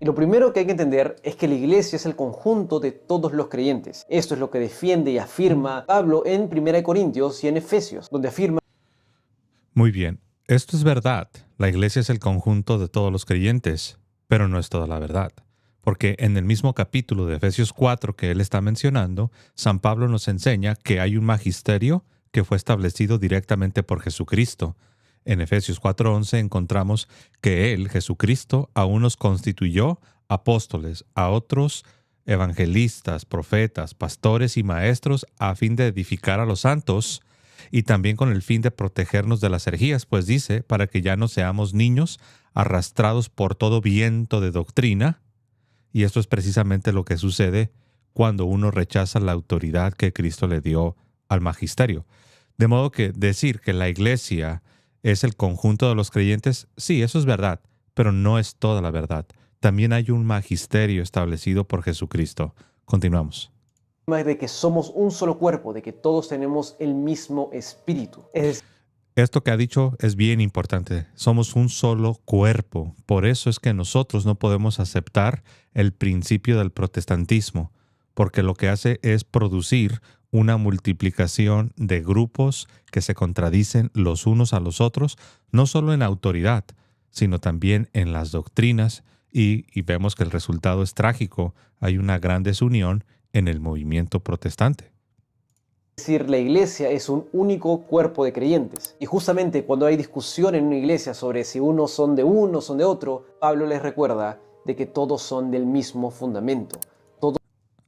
Y lo primero que hay que entender es que la iglesia es el conjunto de todos los creyentes. Esto es lo que defiende y afirma Pablo en 1 Corintios y en Efesios, donde afirma: Muy bien, esto es verdad. La iglesia es el conjunto de todos los creyentes, pero no es toda la verdad. Porque en el mismo capítulo de Efesios 4 que él está mencionando, San Pablo nos enseña que hay un magisterio que fue establecido directamente por Jesucristo. En Efesios 4:11 encontramos que Él, Jesucristo, a unos constituyó apóstoles, a otros evangelistas, profetas, pastores y maestros a fin de edificar a los santos y también con el fin de protegernos de las herejías, pues dice, para que ya no seamos niños arrastrados por todo viento de doctrina. Y esto es precisamente lo que sucede cuando uno rechaza la autoridad que Cristo le dio al magisterio. De modo que decir que la iglesia es el conjunto de los creyentes, sí, eso es verdad, pero no es toda la verdad. También hay un magisterio establecido por Jesucristo. Continuamos. de que somos un solo cuerpo, de que todos tenemos el mismo espíritu. Es Esto que ha dicho es bien importante. Somos un solo cuerpo. Por eso es que nosotros no podemos aceptar el principio del protestantismo, porque lo que hace es producir una multiplicación de grupos que se contradicen los unos a los otros, no solo en autoridad, sino también en las doctrinas, y vemos que el resultado es trágico. Hay una gran desunión en el movimiento protestante. decir, la iglesia es un único cuerpo de creyentes. Y justamente cuando hay discusión en una iglesia sobre si unos son de uno o son de otro, Pablo les recuerda de que todos son del mismo fundamento.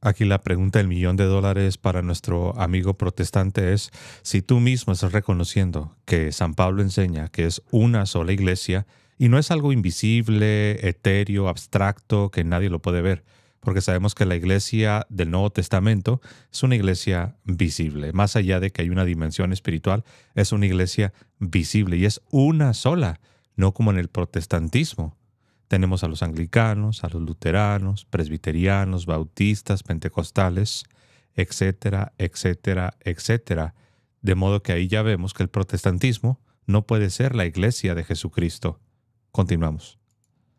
Aquí la pregunta del $1.000.000 para nuestro amigo protestante es, si tú mismo estás reconociendo que San Pablo enseña que es una sola iglesia y no es algo invisible, etéreo, abstracto, que nadie lo puede ver, porque sabemos que la iglesia del Nuevo Testamento es una iglesia visible, más allá de que hay una dimensión espiritual, es una iglesia visible y es una sola, no como en el protestantismo. Tenemos a los anglicanos, a los luteranos, presbiterianos, bautistas, pentecostales, etcétera, etcétera, etcétera. De modo que ahí ya vemos que el protestantismo no puede ser la iglesia de Jesucristo. Continuamos.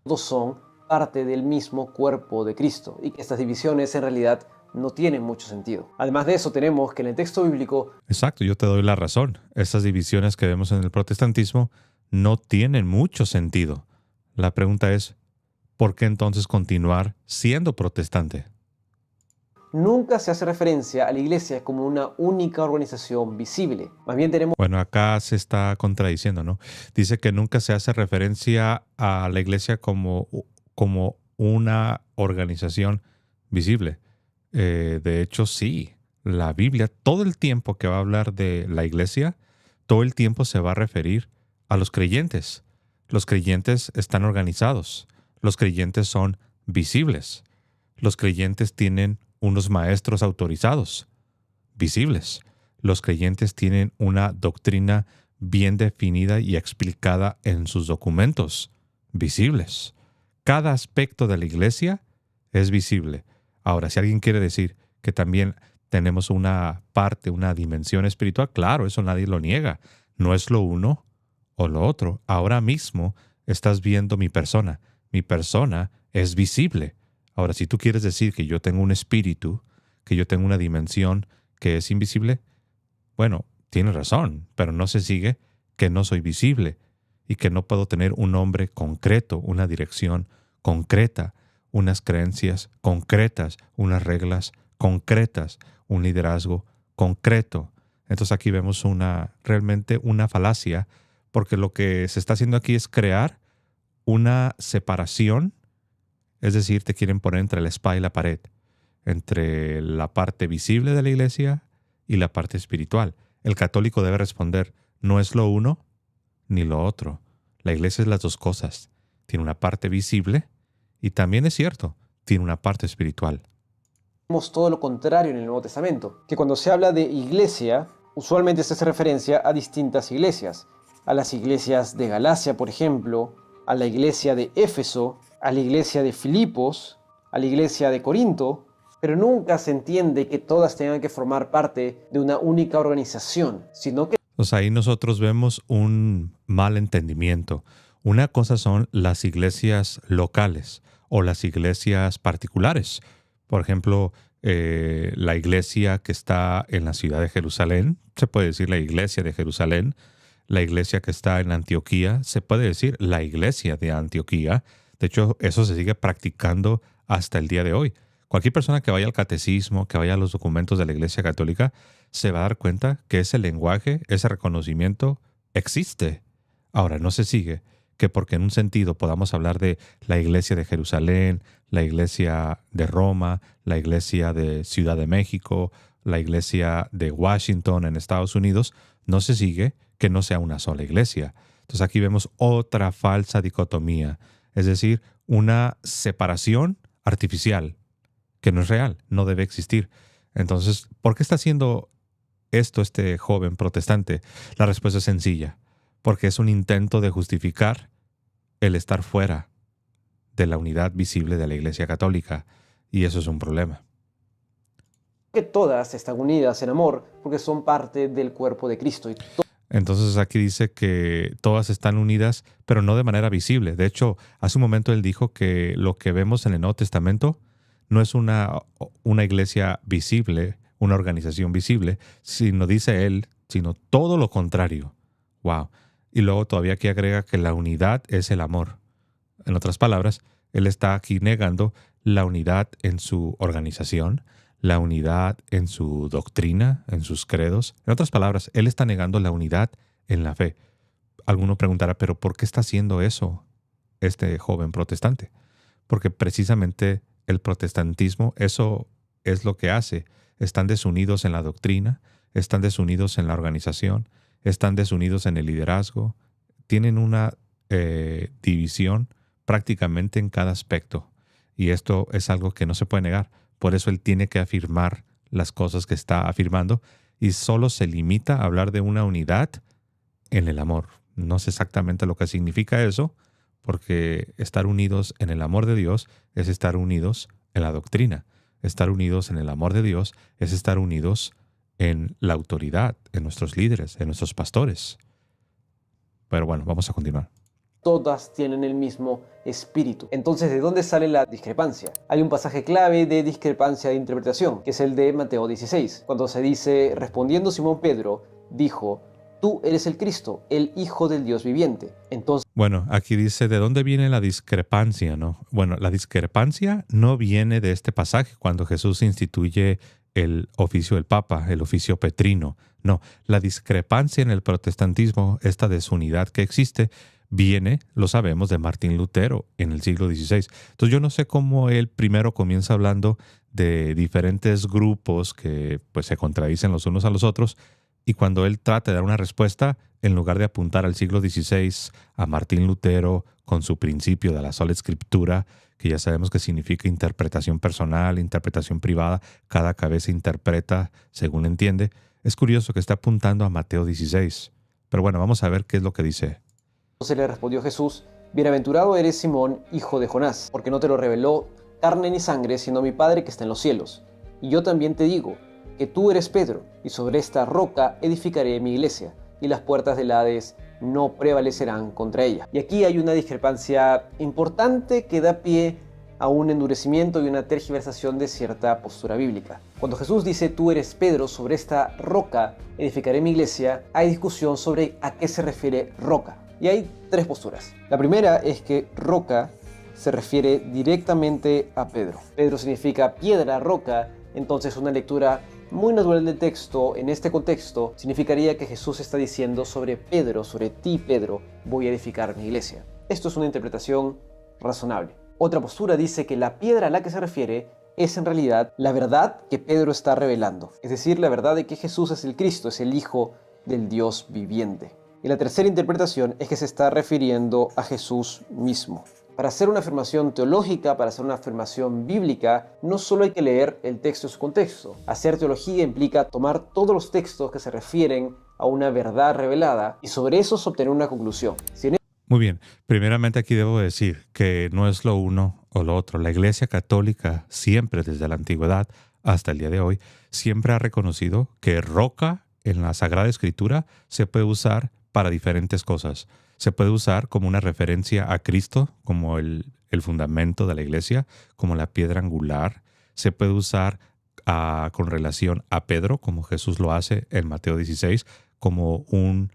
Todos son parte del mismo cuerpo de Cristo y que estas divisiones en realidad no tienen mucho sentido. Además de eso, tenemos que en el texto bíblico Exacto, yo te doy la razón. Estas divisiones que vemos en el protestantismo no tienen mucho sentido. La pregunta es, ¿por qué entonces continuar siendo protestante? nunca se hace referencia a la iglesia como una única organización visible. Más bien tenemos Bueno, acá se está contradiciendo, ¿no? Dice que nunca se hace referencia a la iglesia como una organización visible. De hecho, sí. La Biblia, todo el tiempo que va a hablar de la iglesia, todo el tiempo se va a referir a los creyentes. Los creyentes están organizados. Los creyentes son visibles. Los creyentes tienen unos maestros autorizados, visibles. Los creyentes tienen una doctrina bien definida y explicada en sus documentos, visibles. Cada aspecto de la iglesia es visible. Ahora, si alguien quiere decir que también tenemos una parte, una dimensión espiritual, claro, eso nadie lo niega. No es lo uno o lo otro. Ahora mismo estás viendo mi persona. Mi persona es visible. Ahora, si tú quieres decir que yo tengo un espíritu, que yo tengo una dimensión que es invisible, bueno, tienes razón, pero no se sigue que no soy visible y que no puedo tener un nombre concreto, una dirección concreta, unas creencias concretas, unas reglas concretas, un liderazgo concreto. Entonces aquí vemos realmente una falacia, porque lo que se está haciendo aquí es crear una separación, es decir, te quieren poner entre la espada y la pared, entre la parte visible de la iglesia y la parte espiritual. El católico debe responder, no es lo uno ni lo otro. La iglesia es las dos cosas. Tiene una parte visible y también es cierto, tiene una parte espiritual. todo lo contrario en el Nuevo Testamento, que cuando se habla de iglesia, usualmente se hace referencia a distintas iglesias, a las iglesias de Galacia, por ejemplo, a la iglesia de Éfeso, a la iglesia de Filipos, a la iglesia de Corinto, pero nunca se entiende que todas tengan que formar parte de una única organización, sino que Pues ahí nosotros vemos un mal entendimiento. Una cosa son las iglesias locales, o las iglesias particulares. Por ejemplo, la iglesia que está en la ciudad de Jerusalén, se puede decir la iglesia de Jerusalén. La iglesia que está en Antioquía, se puede decir la iglesia de Antioquía. De hecho, eso se sigue practicando hasta el día de hoy. Cualquier persona que vaya al catecismo, que vaya a los documentos de la Iglesia Católica, se va a dar cuenta que ese lenguaje, ese reconocimiento existe. Ahora, no se sigue que porque en un sentido podamos hablar de la Iglesia de Jerusalén, la Iglesia de Roma, la Iglesia de Ciudad de México, la Iglesia de Washington en Estados Unidos, no se sigue que no sea una sola iglesia. Entonces aquí vemos otra falsa dicotomía, es decir, una separación artificial que no es real, no debe existir. Entonces, ¿por qué está haciendo esto este joven protestante? La respuesta es sencilla, porque es un intento de justificar el estar fuera de la unidad visible de la Iglesia Católica, y eso es un problema. Que todas están unidas en amor porque son parte del cuerpo de Cristo. Entonces aquí dice que todas están unidas, pero no de manera visible. De hecho, hace un momento él dijo que lo que vemos en el Nuevo Testamento no es una iglesia visible, una organización visible, sino, dice él, sino todo lo contrario. Wow. Y luego todavía aquí agrega que la unidad es el amor. En otras palabras, él está aquí negando la unidad en su organización, la unidad en su doctrina, en sus credos. En otras palabras, él está negando la unidad en la fe. Alguno preguntará, ¿pero por qué está haciendo eso este joven protestante? Porque precisamente el protestantismo, eso es lo que hace. Están desunidos en la doctrina, están desunidos en la organización, están desunidos en el liderazgo, tienen una división prácticamente en cada aspecto. Y esto es algo que no se puede negar. Por eso él tiene que afirmar las cosas que está afirmando y solo se limita a hablar de una unidad en el amor. No sé exactamente lo que significa eso, porque estar unidos en el amor de Dios es estar unidos en la doctrina. Estar unidos en el amor de Dios es estar unidos en la autoridad, en nuestros líderes, en nuestros pastores. Pero bueno, vamos a continuar. Todas tienen el mismo espíritu. Entonces, ¿de dónde sale la discrepancia? Hay un pasaje clave de discrepancia de interpretación, que es el de Mateo 16, cuando se dice, respondiendo Simón Pedro, dijo, tú eres el Cristo, el Hijo del Dios viviente. Entonces, bueno, aquí dice, ¿de dónde viene la discrepancia, no? Bueno, la discrepancia no viene de este pasaje, cuando Jesús instituye el oficio del Papa, el oficio petrino. No, la discrepancia en el protestantismo, esta desunidad que existe, viene, lo sabemos, de Martín Lutero en el siglo XVI. Entonces yo no sé cómo él primero comienza hablando de diferentes grupos que pues se contradicen los unos a los otros, y cuando él trata de dar una respuesta, en lugar de apuntar al siglo XVI, a Martín Lutero con su principio de la sola escritura, que ya sabemos que significa interpretación personal, interpretación privada, cada cabeza interpreta según entiende, es curioso que esté apuntando a Mateo 16. Pero bueno, vamos a ver qué es lo que dice. Entonces le respondió Jesús, bienaventurado eres Simón, hijo de Jonás, porque no te lo reveló carne ni sangre, sino mi Padre que está en los cielos. Y yo también te digo, que tú eres Pedro, y sobre esta roca edificaré mi iglesia, y las puertas del Hades no prevalecerán contra ella. Y aquí hay una discrepancia importante que da pie a un endurecimiento y una tergiversación de cierta postura bíblica. Cuando Jesús dice, tú eres Pedro, sobre esta roca edificaré mi iglesia, hay discusión sobre a qué se refiere roca. Y hay tres posturas. La primera es que roca se refiere directamente a Pedro. Pedro significa piedra, roca, entonces una lectura muy natural del texto en este contexto significaría que Jesús está diciendo sobre Pedro, sobre ti Pedro, voy a edificar mi iglesia. Esto es una interpretación razonable. Otra postura dice que la piedra a la que se refiere es en realidad la verdad que Pedro está revelando, es decir, la verdad de que Jesús es el Cristo, es el Hijo del Dios viviente. Y la tercera interpretación es que se está refiriendo a Jesús mismo. Para hacer una afirmación teológica, para hacer una afirmación bíblica, no solo hay que leer el texto en su contexto. Hacer teología implica tomar todos los textos que se refieren a una verdad revelada y sobre esos obtener una conclusión. Muy bien. Primeramente aquí debo decir que no es lo uno o lo otro. La Iglesia Católica siempre, desde la antigüedad hasta el día de hoy, siempre ha reconocido que roca en la Sagrada Escritura se puede usar para diferentes cosas. Se puede usar como una referencia a Cristo, como el el fundamento de la iglesia, como la piedra angular. Se puede usar con relación a Pedro, como Jesús lo hace en Mateo 16, como un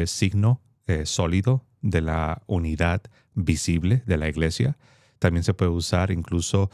signo sólido de la unidad visible de la iglesia. También se puede usar incluso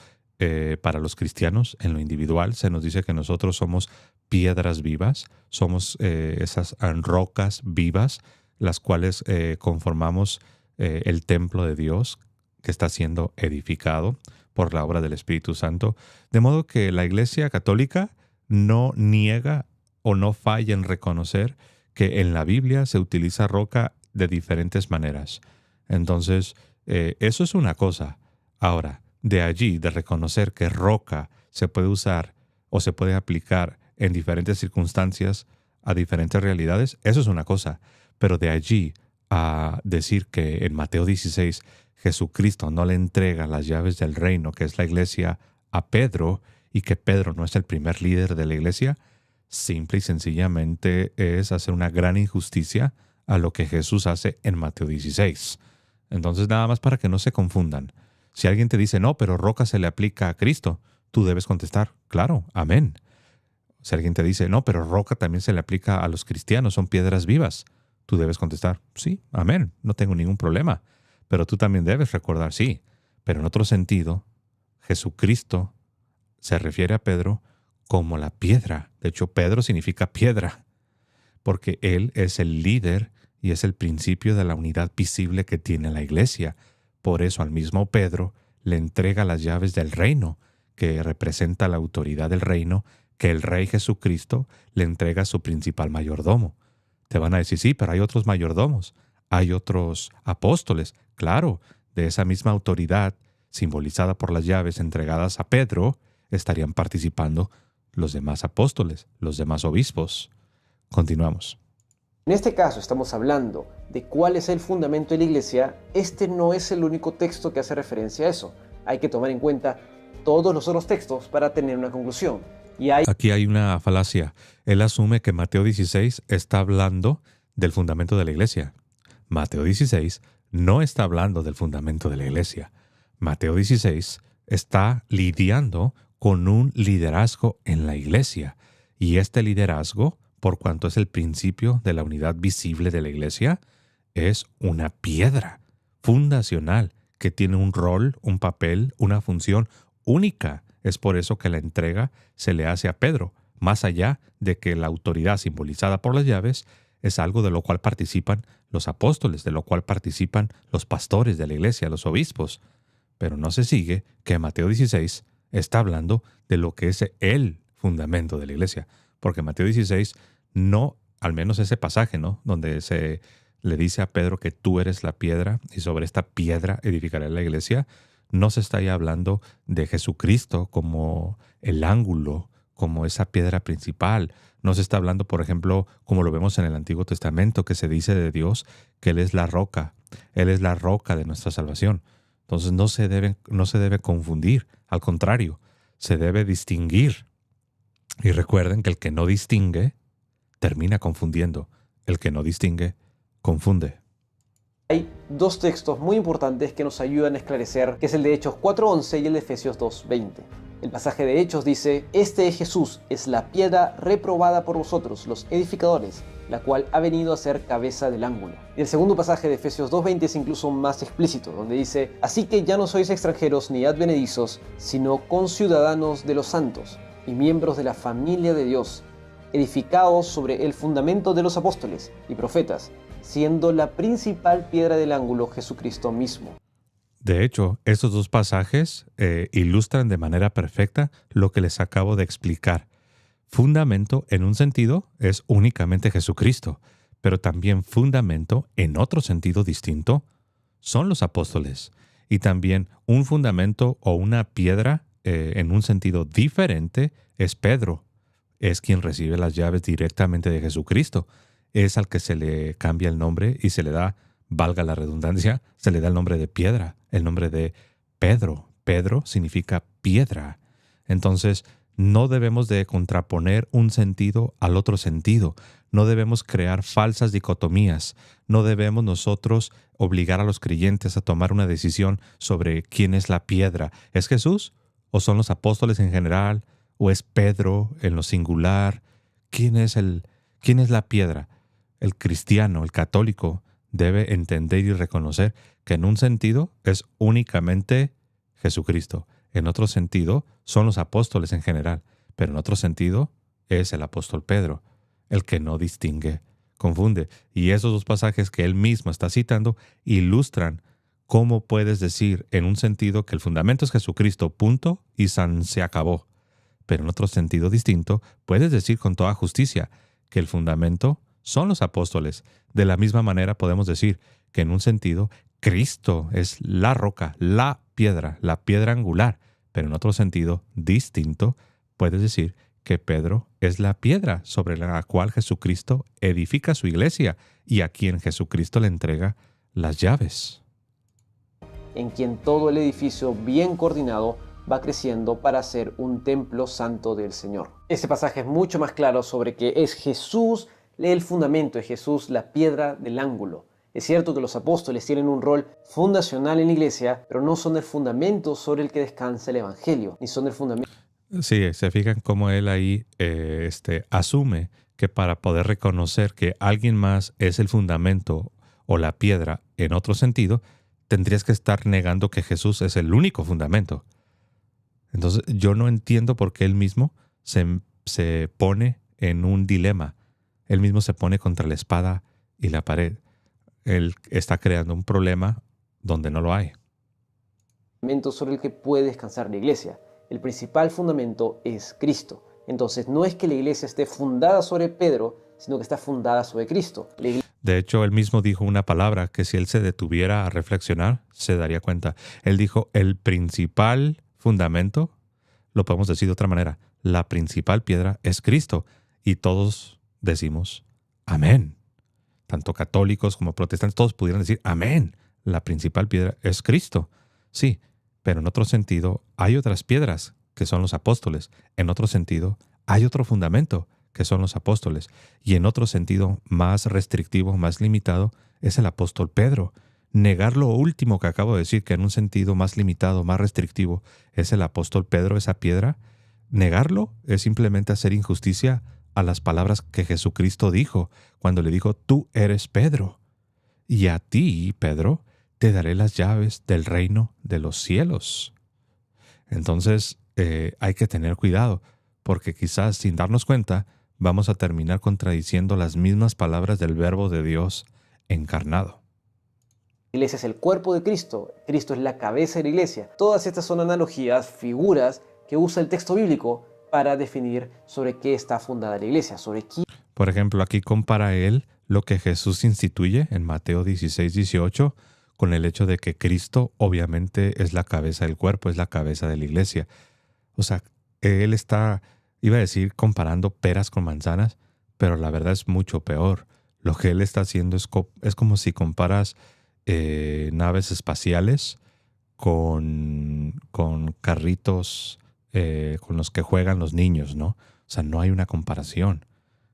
para los cristianos en lo individual. Se nos dice que nosotros somos piedras vivas, somos esas rocas vivas, las cuales conformamos el templo de Dios que está siendo edificado por la obra del Espíritu Santo. De modo que la Iglesia Católica no niega o no falla en reconocer que en la Biblia se utiliza roca de diferentes maneras. Entonces, eso es una cosa. Ahora, de allí, de reconocer que roca se puede usar o se puede aplicar en diferentes circunstancias a diferentes realidades, eso es una cosa. Pero de allí a decir que en Mateo 16 Jesucristo no le entrega las llaves del reino, que es la iglesia, a Pedro, y que Pedro no es el primer líder de la iglesia, simple y sencillamente es hacer una gran injusticia a lo que Jesús hace en Mateo 16. Entonces, nada más para que no se confundan. Si alguien te dice, no, pero roca se le aplica a Cristo, tú debes contestar, claro, amén. Si alguien te dice, no, pero roca también se le aplica a los cristianos, son piedras vivas, tú debes contestar, sí, amén, no tengo ningún problema. Pero tú también debes recordar, sí, pero en otro sentido, Jesucristo se refiere a Pedro como la piedra. De hecho, Pedro significa piedra, porque él es el líder y es el principio de la unidad visible que tiene la iglesia. Por eso al mismo Pedro le entrega las llaves del reino, que representa la autoridad del reino, que el Rey Jesucristo le entrega a su principal mayordomo. Te van a decir, sí, pero hay otros mayordomos, hay otros apóstoles. Claro, de esa misma autoridad, simbolizada por las llaves entregadas a Pedro, estarían participando los demás apóstoles, los demás obispos. Continuamos. En este caso estamos hablando de cuál es el fundamento de la iglesia. Este no es el único texto que hace referencia a eso. Hay que tomar en cuenta todos los otros textos para tener una conclusión. Aquí hay una falacia. Él asume que Mateo 16 está hablando del fundamento de la iglesia. Mateo 16 no está hablando del fundamento de la iglesia. Mateo 16 está lidiando con un liderazgo en la iglesia. Y este liderazgo, por cuanto es el principio de la unidad visible de la iglesia, es una piedra fundacional que tiene un rol, un papel, una función única. Es por eso que la entrega se le hace a Pedro, más allá de que la autoridad simbolizada por las llaves es algo de lo cual participan los apóstoles, de lo cual participan los pastores de la iglesia, los obispos. Pero no se sigue que Mateo 16 está hablando de lo que es el fundamento de la iglesia, porque Mateo 16 no, al menos ese pasaje, ¿no?, donde se le dice a Pedro que tú eres la piedra y sobre esta piedra edificaré la iglesia, no se está ahí hablando de Jesucristo como el ángulo, como esa piedra principal. No se está hablando, por ejemplo, como lo vemos en el Antiguo Testamento, que se dice de Dios que Él es la roca. Él es la roca de nuestra salvación. Entonces no se debe confundir. Al contrario, se debe distinguir. Y recuerden que el que no distingue termina confundiendo. El que no distingue confunde. Hay dos textos muy importantes que nos ayudan a esclarecer, que es el de Hechos 4:11 y el de Efesios 2:20. El pasaje de Hechos dice, «Este Jesús es la piedra reprobada por vosotros, los edificadores, la cual ha venido a ser cabeza del ángulo». Y el segundo pasaje de Efesios 2:20 es incluso más explícito, donde dice, «Así que ya no sois extranjeros ni advenedizos, sino conciudadanos de los santos y miembros de la familia de Dios, edificados sobre el fundamento de los apóstoles y profetas, siendo la principal piedra del ángulo Jesucristo mismo». De hecho, estos dos pasajes ilustran de manera perfecta lo que les acabo de explicar. Fundamento, en un sentido, es únicamente Jesucristo, pero también fundamento, en otro sentido distinto, son los apóstoles. Y también un fundamento o una piedra, en un sentido diferente, es Pedro. Es quien recibe las llaves directamente de Jesucristo. Es al que se le cambia el nombre y se le da, valga la redundancia, se le da el nombre de piedra, el nombre de Pedro. Pedro significa piedra. Entonces, No debemos de contraponer un sentido al otro sentido. No debemos crear falsas dicotomías. No debemos nosotros obligar a los creyentes a tomar una decisión sobre quién es la piedra. ¿Es Jesús? ¿O son los apóstoles en general? ¿O es Pedro en lo singular? ¿Quién es la piedra? El cristiano, el católico, debe entender y reconocer que en un sentido es únicamente Jesucristo. En otro sentido, son los apóstoles en general, pero en otro sentido es el apóstol Pedro, el que no distingue, confunde. Y esos dos pasajes que él mismo está citando ilustran cómo puedes decir en un sentido que el fundamento es Jesucristo, punto, y se acabó. Pero en otro sentido distinto, puedes decir con toda justicia que el fundamento son los apóstoles. De la misma manera podemos decir que en un sentido Cristo es la roca, la piedra angular, pero en otro sentido distinto puedes decir que Pedro es la piedra sobre la cual Jesucristo edifica su iglesia y a quien Jesucristo le entrega las llaves. En quien todo el edificio bien coordinado va creciendo para ser un templo santo del Señor. Este pasaje es mucho más claro sobre que es Jesús el fundamento, es Jesús la piedra del ángulo. Es cierto que los apóstoles tienen un rol fundacional en la iglesia, pero no son el fundamento sobre el que descansa el evangelio, ni son el fundamento. Sí, se fijan cómo él ahí asume que para poder reconocer que alguien más es el fundamento o la piedra en otro sentido, tendrías que estar negando que Jesús es el único fundamento. Entonces yo no entiendo por qué él mismo se pone en un dilema. Él mismo se pone contra la espada y la pared. Él está creando un problema donde no lo hay. Sobre el que puede descansar la iglesia. El principal fundamento es Cristo. Entonces no es que la iglesia esté fundada sobre Pedro, sino que está fundada sobre Cristo. De hecho, él mismo dijo una palabra que si él se detuviera a reflexionar, se daría cuenta. Él dijo, el principal fundamento, lo podemos decir de otra manera, la principal piedra es Cristo. Y todos decimos, amén. Tanto católicos como protestantes, todos pudieran decir, amén. La principal piedra es Cristo. Sí, pero en otro sentido hay otras piedras que son los apóstoles. En otro sentido hay otro fundamento que son los apóstoles. Y en otro sentido más restrictivo, más limitado, es el apóstol Pedro. Negar lo último que acabo de decir, que en un sentido más limitado, más restrictivo, es el apóstol Pedro, esa piedra, negarlo es simplemente hacer injusticia a las palabras que Jesucristo dijo cuando le dijo, tú eres Pedro, y a ti, Pedro, te daré las llaves del reino de los cielos. Entonces, hay que tener cuidado, porque quizás sin darnos cuenta, vamos a terminar contradiciendo las mismas palabras del Verbo de Dios encarnado. La iglesia es el cuerpo de Cristo. Cristo es la cabeza de la iglesia. Todas estas son analogías, figuras que usa el texto bíblico para definir sobre qué está fundada la iglesia, sobre quién. Por ejemplo, aquí compara él lo que Jesús instituye en Mateo 16-18 con el hecho de que Cristo obviamente es la cabeza del cuerpo, es la cabeza de la iglesia. O sea, él está, iba a decir, comparando peras con manzanas, pero la verdad es mucho peor. Lo que él está haciendo es como si comparas naves espaciales con carritos con los que juegan los niños, ¿no? O sea, no hay una comparación.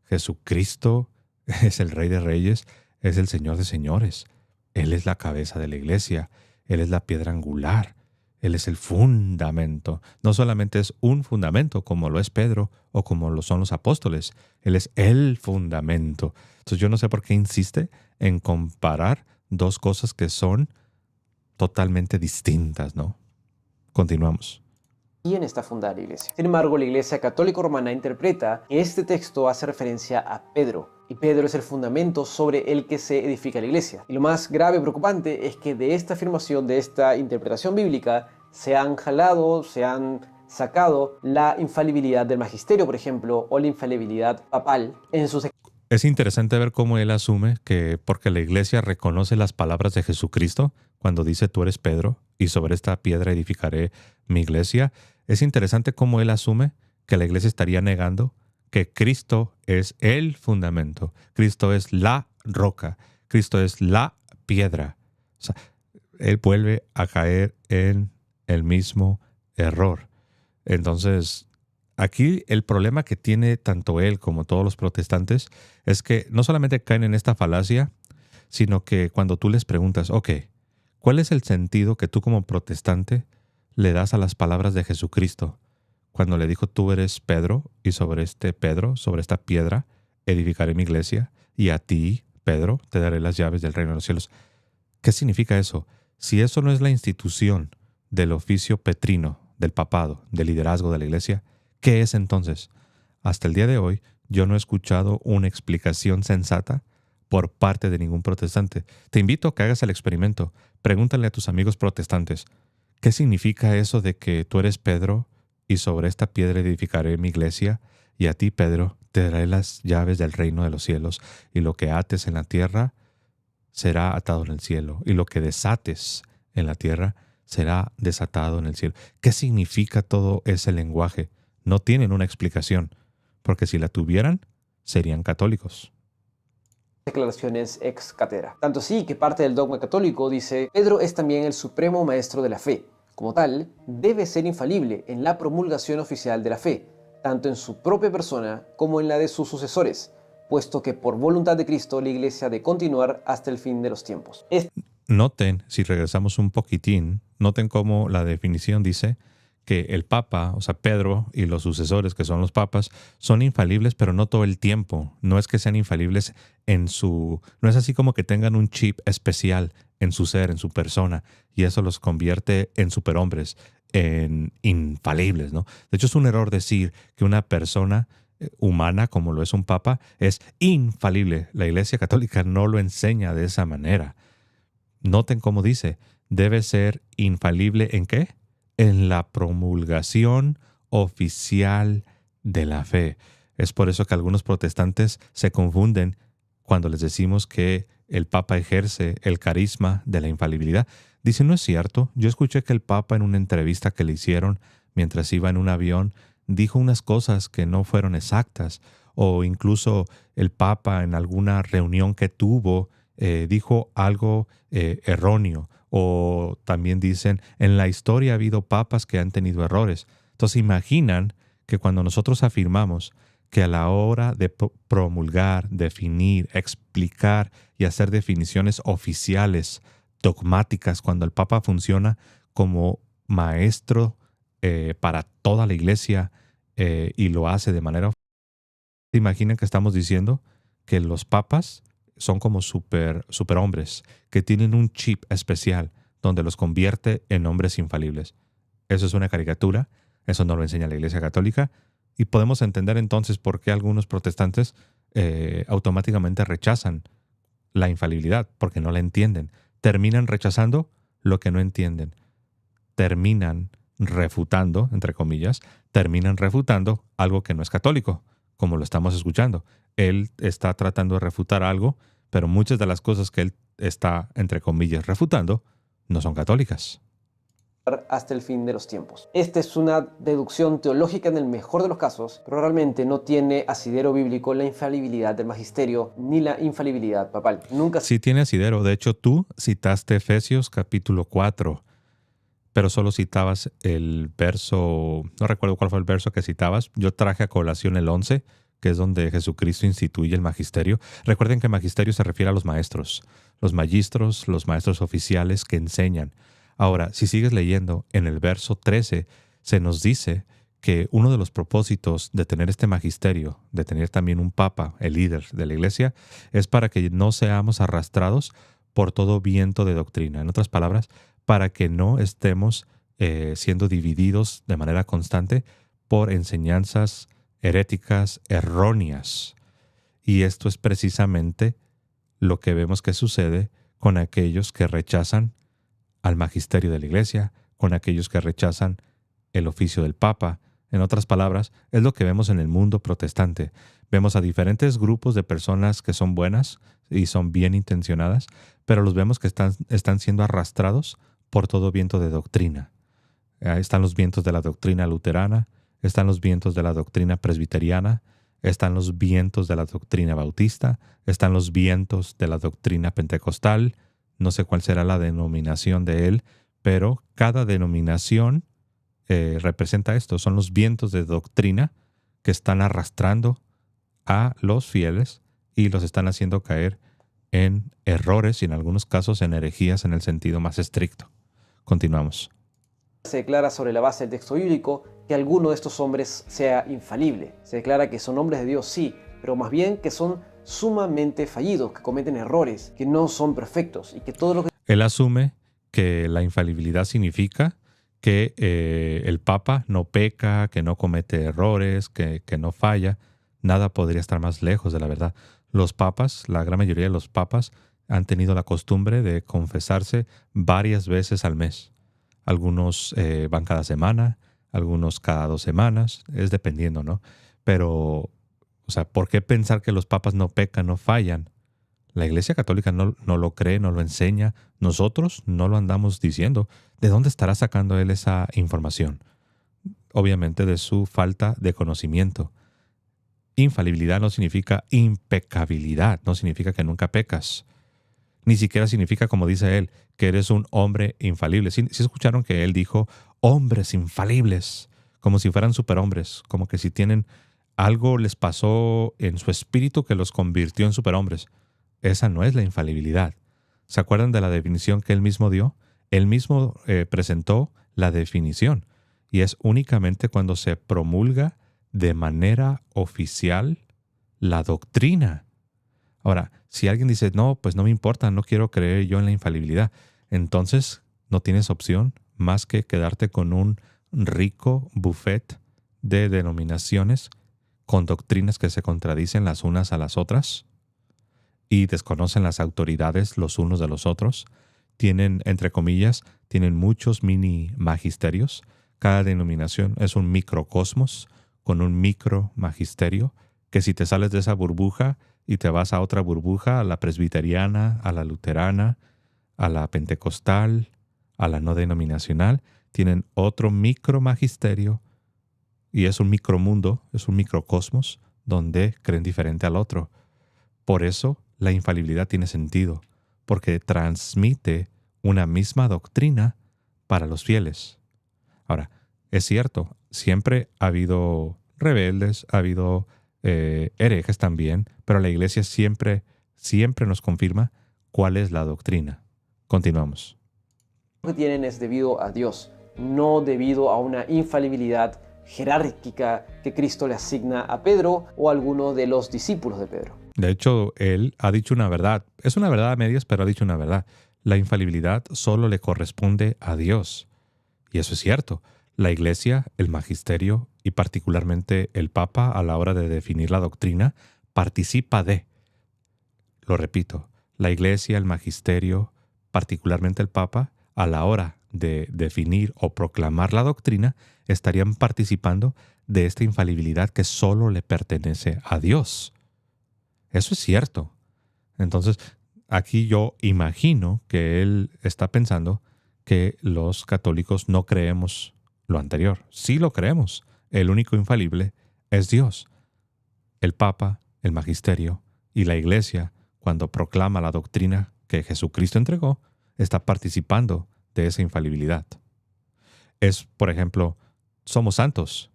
Jesucristo es el Rey de Reyes, es el Señor de Señores. Él es la cabeza de la iglesia, Él es la piedra angular, Él es el fundamento. No solamente es un fundamento como lo es Pedro o como lo son los apóstoles, Él es el fundamento. Entonces yo no sé por qué insiste en comparar dos cosas que son totalmente distintas, ¿no? Continuamos. ¿Quién está fundada la iglesia? Sin embargo, la Iglesia Católica Romana interpreta que este texto hace referencia a Pedro, y Pedro es el fundamento sobre el que se edifica la iglesia. Y lo más grave y preocupante es que de esta afirmación, de esta interpretación bíblica, se han sacado la infalibilidad del magisterio, por ejemplo, o la infalibilidad papal en sus... Es interesante ver cómo él asume que porque la iglesia reconoce las palabras de Jesucristo cuando dice tú eres Pedro y sobre esta piedra edificaré mi iglesia, es interesante cómo él asume que la iglesia estaría negando que Cristo es el fundamento, Cristo es la roca, Cristo es la piedra. O sea, él vuelve a caer en el mismo error. Entonces, aquí el problema que tiene tanto él como todos los protestantes es que no solamente caen en esta falacia, sino que cuando tú les preguntas, ok, ¿cuál es el sentido que tú como protestante le das a las palabras de Jesucristo cuando le dijo, tú eres Pedro y sobre este Pedro, sobre esta piedra, edificaré mi iglesia y a ti, Pedro, te daré las llaves del reino de los cielos? ¿Qué significa eso? Si eso no es la institución del oficio petrino, del papado, del liderazgo de la iglesia, ¿qué es entonces? Hasta el día de hoy, yo no he escuchado una explicación sensata por parte de ningún protestante. Te invito a que hagas el experimento. Pregúntale a tus amigos protestantes, ¿qué significa eso de que tú eres Pedro y sobre esta piedra edificaré mi iglesia y a ti, Pedro, te daré las llaves del reino de los cielos y lo que ates en la tierra será atado en el cielo y lo que desates en la tierra será desatado en el cielo? ¿Qué significa todo ese lenguaje? No tienen una explicación, porque si la tuvieran, serían católicos. Declaraciones ex cátedra. Tanto así que parte del dogma católico dice, Pedro es también el supremo maestro de la fe. Como tal, debe ser infalible en la promulgación oficial de la fe, tanto en su propia persona como en la de sus sucesores, puesto que por voluntad de Cristo la Iglesia ha de continuar hasta el fin de los tiempos. Noten, si regresamos un poquitín, noten cómo la definición dice que el Papa, o sea, Pedro y los sucesores, que son los papas, son infalibles, pero no todo el tiempo. No es que sean infalibles no es así como que tengan un chip especial en su ser, en su persona, y eso los convierte en superhombres, en infalibles, ¿no? De hecho, es un error decir que una persona humana, como lo es un papa, es infalible. La Iglesia Católica no lo enseña de esa manera. Noten cómo dice, debe ser infalible ¿en qué? En la promulgación oficial de la fe. Es por eso que algunos protestantes se confunden cuando les decimos que el Papa ejerce el carisma de la infalibilidad. Dicen, no es cierto. Yo escuché que el Papa en una entrevista que le hicieron mientras iba en un avión dijo unas cosas que no fueron exactas. O incluso el Papa en alguna reunión que tuvo dijo algo erróneo. O también dicen, en la historia ha habido papas que han tenido errores. Entonces imaginan que cuando nosotros afirmamos que a la hora de promulgar, definir, explicar y hacer definiciones oficiales, dogmáticas, cuando el Papa funciona como maestro para toda la iglesia y lo hace de manera oficial, ¿se imaginan que estamos diciendo que los papas son como superhombres que tienen un chip especial donde los convierte en hombres infalibles? Eso es una caricatura, eso no lo enseña la Iglesia Católica, y podemos entender entonces por qué algunos protestantes automáticamente rechazan la infalibilidad, porque no la entienden. Terminan rechazando lo que no entienden. Terminan refutando, entre comillas, algo que no es católico, como lo estamos escuchando. Él está tratando de refutar algo, pero muchas de las cosas que él está, entre comillas, refutando, no son católicas. Hasta el fin de los tiempos. Esta es una deducción teológica en el mejor de los casos, pero realmente no tiene asidero bíblico la infalibilidad del magisterio ni la infalibilidad papal. Nunca. Sí tiene asidero. De hecho, tú citaste Efesios capítulo 4, pero solo citabas el verso, no recuerdo cuál fue el verso que citabas. Yo traje a colación el 11, que es donde Jesucristo instituye el magisterio. Recuerden que magisterio se refiere a los maestros, los magistros, los maestros oficiales que enseñan. Ahora, si sigues leyendo, en el verso 13 se nos dice que uno de los propósitos de tener este magisterio, de tener también un papa, el líder de la iglesia, es para que no seamos arrastrados por todo viento de doctrina. En otras palabras, para que no estemos siendo divididos de manera constante por enseñanzas heréticas erróneas. Y esto es precisamente lo que vemos que sucede con aquellos que rechazan al magisterio de la iglesia, con aquellos que rechazan el oficio del Papa. En otras palabras, es lo que vemos en el mundo protestante. Vemos a diferentes grupos de personas que son buenas y son bien intencionadas, pero los vemos que están siendo arrastrados por todo viento de doctrina. Están los vientos de la doctrina luterana, están los vientos de la doctrina presbiteriana, están los vientos de la doctrina bautista, están los vientos de la doctrina pentecostal. No sé cuál será la denominación de él, pero cada denominación representa esto. Son los vientos de doctrina que están arrastrando a los fieles y los están haciendo caer en errores y en algunos casos en herejías en el sentido más estricto. Continuamos. Se declara sobre la base del texto bíblico que alguno de estos hombres sea infalible. Se declara que son hombres de Dios, sí, pero más bien que son sumamente fallidos, que cometen errores, que no son perfectos y que todo lo que... Él asume que la infalibilidad significa que el Papa no peca, que no comete errores, que no falla. Nada podría estar más lejos de la verdad. Los papas, la gran mayoría de los papas, han tenido la costumbre de confesarse varias veces al mes. Algunos van cada semana, algunos cada 2 semanas, es dependiendo, ¿no? Pero, o sea, ¿por qué pensar que los papas no pecan, no fallan? La Iglesia Católica no lo cree, no lo enseña. Nosotros no lo andamos diciendo. ¿De dónde estará sacando él esa información? Obviamente de su falta de conocimiento. Infalibilidad no significa impecabilidad, no significa que nunca pecas. Ni siquiera significa, como dice él, que eres un hombre infalible. ¿Sí escucharon que él dijo hombres infalibles? Como si fueran superhombres, como que si tienen algo les pasó en su espíritu que los convirtió en superhombres. Esa no es la infalibilidad. ¿Se acuerdan de la definición que él mismo dio? Él mismo presentó la definición y es únicamente cuando se promulga de manera oficial la doctrina. Ahora, si alguien dice, no, pues no me importa, no quiero creer yo en la infalibilidad, entonces no tienes opción más que quedarte con un rico buffet de denominaciones con doctrinas que se contradicen las unas a las otras y desconocen las autoridades los unos de los otros. Tienen, entre comillas, tienen muchos mini magisterios. Cada denominación es un microcosmos con un micro magisterio que si te sales de esa burbuja y te vas a otra burbuja, a la presbiteriana, a la luterana, a la pentecostal, a la no denominacional, tienen otro micro magisterio y es un micromundo, es un microcosmos donde creen diferente al otro. Por eso la infalibilidad tiene sentido, porque transmite una misma doctrina para los fieles. Ahora, es cierto, siempre ha habido rebeldes, ha habido herejes también, pero la Iglesia siempre nos confirma cuál es la doctrina. Continuamos. Lo que tienen es debido a Dios, no debido a una infalibilidad jerárquica que Cristo le asigna a Pedro o a alguno de los discípulos de Pedro. De hecho, él ha dicho una verdad. Es una verdad a medias, pero ha dicho una verdad. La infalibilidad solo le corresponde a Dios. Y eso es cierto. La Iglesia, el magisterio y particularmente el Papa a la hora de definir la doctrina participa de. Lo repito, la Iglesia, el magisterio, particularmente el Papa, a la hora de definir o proclamar la doctrina, estarían participando de esta infalibilidad que solo le pertenece a Dios. Eso es cierto. Entonces, aquí yo imagino que él está pensando que los católicos no creemos lo anterior. Sí lo creemos. El único infalible es Dios. El Papa, el magisterio y la Iglesia, cuando proclama la doctrina que Jesucristo entregó, está participando de esa infalibilidad. Es, por ejemplo, somos santos.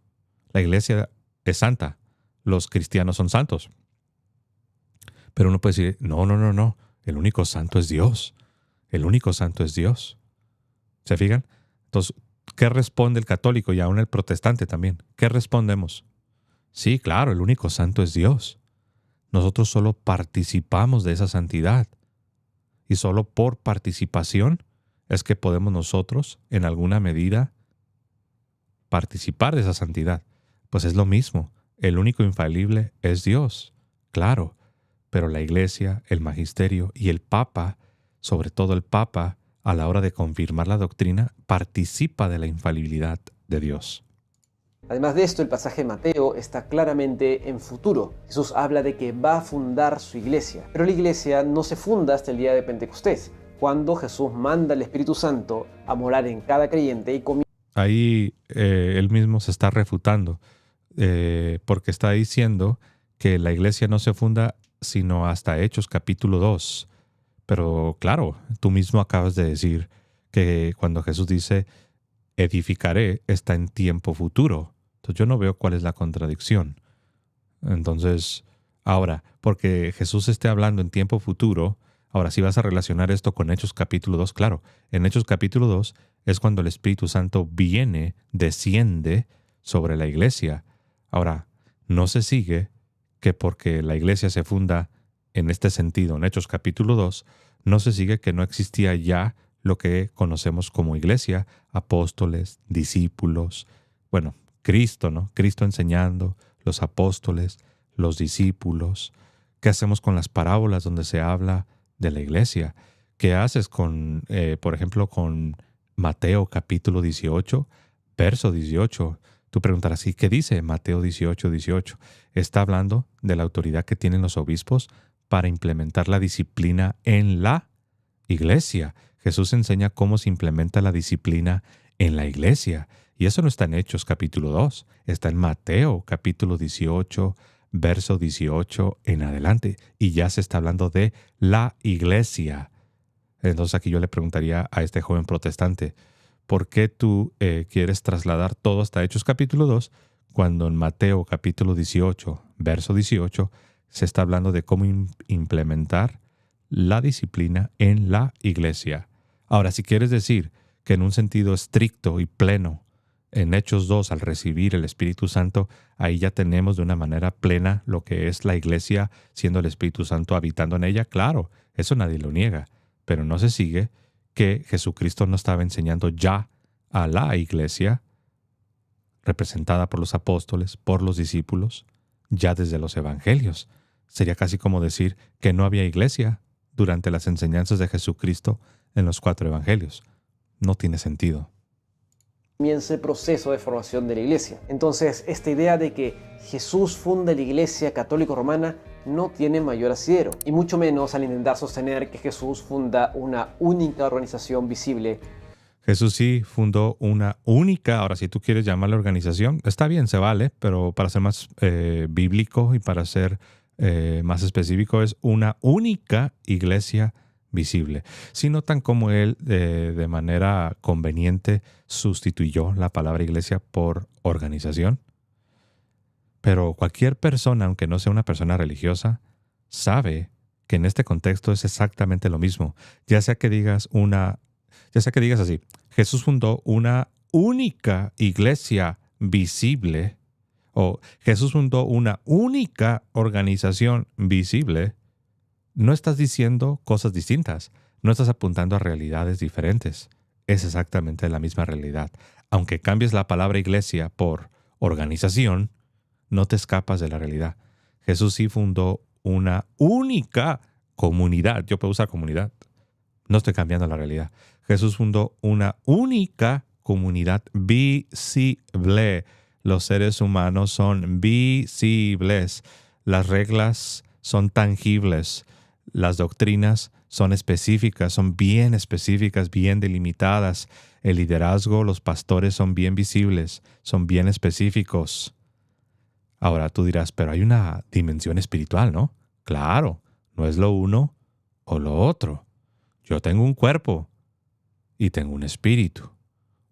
La Iglesia es santa. Los cristianos son santos. Pero uno puede decir, no. El único santo es Dios. El único santo es Dios. ¿Se fijan? Entonces, ¿qué responde el católico y aún el protestante también? ¿Qué respondemos? Sí, claro, el único santo es Dios. Nosotros solo participamos de esa santidad. Y solo por participación es que podemos nosotros, en alguna medida, participar de esa santidad. Pues es lo mismo. El único infalible es Dios. Claro. Pero la Iglesia, el magisterio y el Papa, sobre todo el Papa, a la hora de confirmar la doctrina, participa de la infalibilidad de Dios. Además de esto, el pasaje de Mateo está claramente en futuro. Jesús habla de que va a fundar su iglesia, pero la iglesia no se funda hasta el día de Pentecostés, cuando Jesús manda al Espíritu Santo a morar en cada creyente y comienza. Ahí él mismo se está refutando, porque está diciendo que la iglesia no se funda sino hasta Hechos capítulo 2. Pero claro, tú mismo acabas de decir que cuando Jesús dice edificaré está en tiempo futuro. Entonces yo no veo cuál es la contradicción. Entonces, ahora, porque Jesús esté hablando en tiempo futuro, ahora si vas a relacionar esto con Hechos capítulo 2, claro, en Hechos capítulo 2 es cuando el Espíritu Santo viene, desciende sobre la iglesia. Ahora, no se sigue que porque la iglesia se funda en este sentido, en Hechos capítulo 2, no se sigue que no existía ya lo que conocemos como iglesia, apóstoles, discípulos, bueno, Cristo, ¿no? Cristo enseñando, los apóstoles, los discípulos. ¿Qué hacemos con las parábolas donde se habla de la iglesia? ¿Qué haces con, por ejemplo, con Mateo capítulo 18, verso 18? Tú preguntarás, ¿y qué dice Mateo 18, 18? Está hablando de la autoridad que tienen los obispos para implementar la disciplina en la iglesia. Jesús enseña cómo se implementa la disciplina en la iglesia. Y eso no está en Hechos capítulo 2, está en Mateo capítulo 18, verso 18 en adelante. Y ya se está hablando de la iglesia. Entonces aquí yo le preguntaría a este joven protestante, ¿por qué tú quieres trasladar todo hasta Hechos capítulo 2 cuando en Mateo capítulo 18, verso 18, se está hablando de cómo implementar la disciplina en la iglesia? Ahora, si quieres decir que en un sentido estricto y pleno, en Hechos 2, al recibir el Espíritu Santo, ahí ya tenemos de una manera plena lo que es la iglesia, siendo el Espíritu Santo habitando en ella. Claro, eso nadie lo niega, pero no se sigue que Jesucristo no estaba enseñando ya a la iglesia, representada por los apóstoles, por los discípulos, ya desde los evangelios. Sería casi como decir que no había iglesia durante las enseñanzas de Jesucristo en los 4 evangelios. No tiene sentido. Comienza el proceso de formación de la iglesia. Entonces, esta idea de que Jesús funda la iglesia católico-romana no tiene mayor asidero, y mucho menos al intentar sostener que Jesús funda una única organización visible. Jesús sí fundó una única, ahora si tú quieres llamarle organización, está bien, se vale, pero para ser más bíblico y para ser más específico es una única iglesia visible. Si notan cómo él de manera conveniente sustituyó la palabra iglesia por organización. Pero cualquier persona, aunque no sea una persona religiosa, sabe que en este contexto es exactamente lo mismo. Ya sea que digas así, Jesús fundó una única iglesia visible, o Jesús fundó una única organización visible, no estás diciendo cosas distintas, no estás apuntando a realidades diferentes. Es exactamente la misma realidad. Aunque cambies la palabra iglesia por organización, no te escapas de la realidad. Jesús sí fundó una única comunidad. Yo puedo usar comunidad. No estoy cambiando la realidad. Jesús fundó una única comunidad visible. Los seres humanos son visibles. Las reglas son tangibles. Las doctrinas son específicas, son bien específicas, bien delimitadas. El liderazgo, los pastores son bien visibles, son bien específicos. Ahora tú dirás, pero hay una dimensión espiritual, ¿no? Claro, no es lo uno o lo otro. Yo tengo un cuerpo y tengo un espíritu.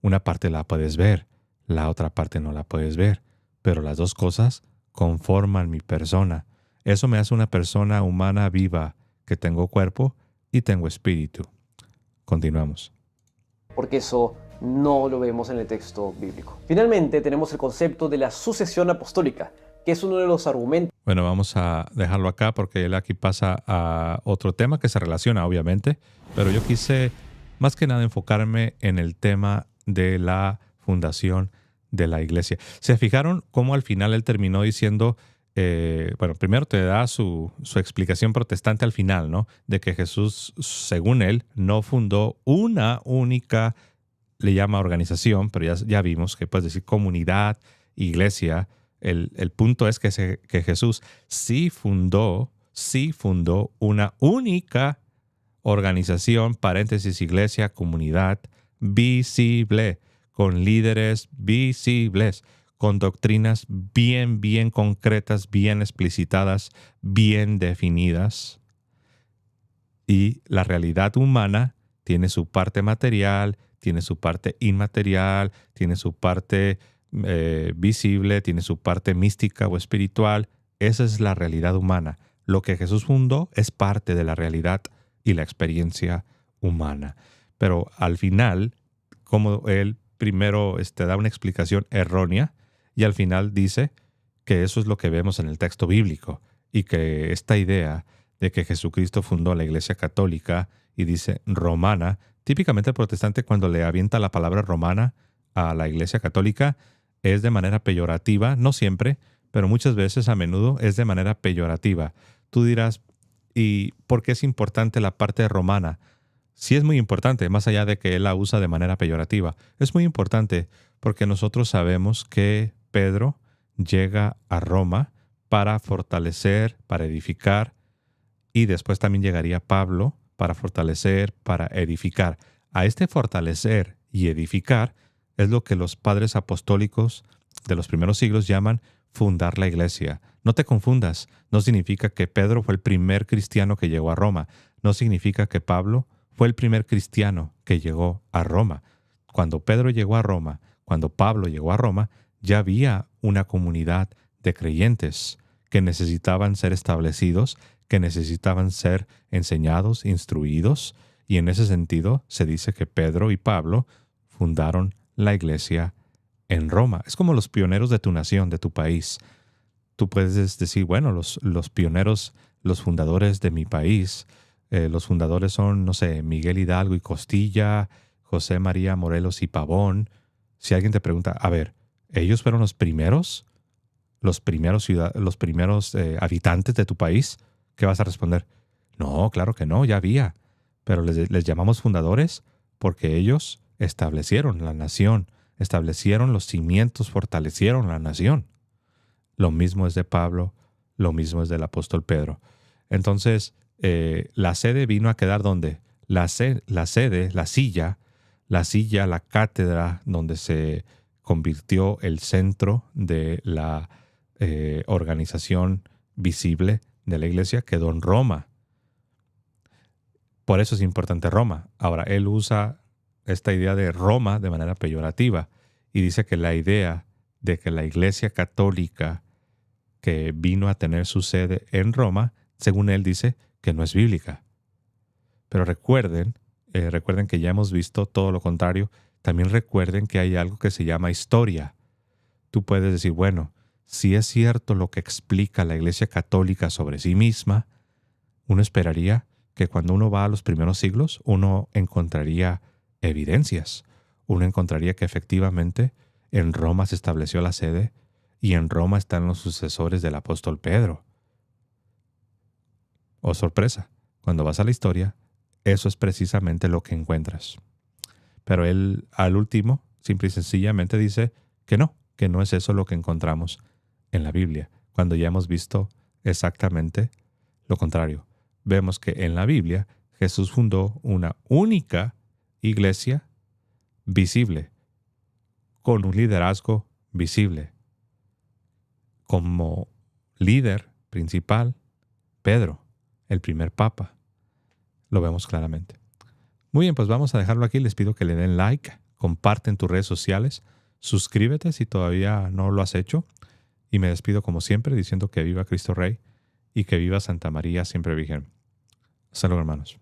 Una parte la puedes ver, la otra parte no la puedes ver, pero las dos cosas conforman mi persona. Eso me hace una persona humana viva, que tengo cuerpo y tengo espíritu. Continuamos. Porque eso no lo vemos en el texto bíblico. Finalmente tenemos el concepto de la sucesión apostólica, que es uno de los argumentos. Bueno, vamos a dejarlo acá porque él aquí pasa a otro tema que se relaciona, obviamente, pero yo quise más que nada enfocarme en el tema de la fundación de la iglesia. ¿Se fijaron cómo al final él terminó diciendo, bueno, primero te da su explicación protestante al final, ¿no? De que Jesús, según él, no fundó una única, le llama organización, pero ya vimos que puedes decir comunidad, iglesia. El punto es que Jesús sí fundó una única organización, paréntesis, iglesia, comunidad, visible, con líderes visibles, con doctrinas bien concretas, bien explicitadas, bien definidas. Y la realidad humana tiene su parte material, tiene su parte inmaterial, tiene su parte visible, tiene su parte mística o espiritual. Esa es la realidad humana. Lo que Jesús fundó es parte de la realidad y la experiencia humana. Pero al final, como él primero da una explicación errónea y al final dice que eso es lo que vemos en el texto bíblico y que esta idea de que Jesucristo fundó la Iglesia Católica y dice romana, típicamente el protestante cuando le avienta la palabra romana a la Iglesia Católica es de manera peyorativa, no siempre, pero muchas veces, a menudo, es de manera peyorativa. Tú dirás, ¿y por qué es importante la parte romana? Sí es muy importante, más allá de que él la usa de manera peyorativa. Es muy importante porque nosotros sabemos que Pedro llega a Roma para fortalecer, para edificar, y después también llegaría Pablo para fortalecer, para edificar. A este fortalecer y edificar es lo que los padres apostólicos de los primeros siglos llaman fundar la iglesia. No te confundas, no significa que Pedro fue el primer cristiano que llegó a Roma, no significa que Pablo fue el primer cristiano que llegó a Roma. Cuando Pedro llegó a Roma, cuando Pablo llegó a Roma, ya había una comunidad de creyentes que necesitaban ser establecidos, que necesitaban ser enseñados, instruidos, y en ese sentido se dice que Pedro y Pablo fundaron la iglesia en Roma. Es como los pioneros de tu nación, de tu país. Tú puedes decir, bueno, los pioneros, los fundadores de mi país, los fundadores son, no sé, Miguel Hidalgo y Costilla, José María Morelos y Pavón. Si alguien te pregunta, a ver, ¿ellos fueron los primeros habitantes de tu país? ¿Qué vas a responder? No, claro que no, ya había. Pero les llamamos fundadores porque ellos establecieron la nación, establecieron los cimientos, fortalecieron la nación. Lo mismo es de Pablo, lo mismo es del apóstol Pedro. Entonces, la sede vino a quedar ¿dónde? La sede, la silla, la cátedra donde se convirtió el centro de la organización visible de la iglesia, quedó en Roma. Por eso es importante Roma. Ahora, él usa esta idea de Roma de manera peyorativa y dice que la idea de que la iglesia católica que vino a tener su sede en Roma, según él dice, que no es bíblica. Pero recuerden que ya hemos visto todo lo contrario. También recuerden que hay algo que se llama historia. Tú puedes decir, bueno, si es cierto lo que explica la Iglesia Católica sobre sí misma, uno esperaría que cuando uno va a los primeros siglos, uno encontraría evidencias. Uno encontraría que efectivamente en Roma se estableció la sede y en Roma están los sucesores del apóstol Pedro. Oh, sorpresa, cuando vas a la historia, eso es precisamente lo que encuentras. Pero él, al último, simple y sencillamente dice que no es eso lo que encontramos en la Biblia, cuando ya hemos visto exactamente lo contrario. Vemos que en la Biblia Jesús fundó una única iglesia visible, con un liderazgo visible. Como líder principal, Pedro, el primer papa. Lo vemos claramente. Muy bien, pues vamos a dejarlo aquí. Les pido que le den like, comparten tus redes sociales, suscríbete si todavía no lo has hecho. Y me despido como siempre diciendo que viva Cristo Rey y que viva Santa María siempre Virgen. Hasta luego, hermanos.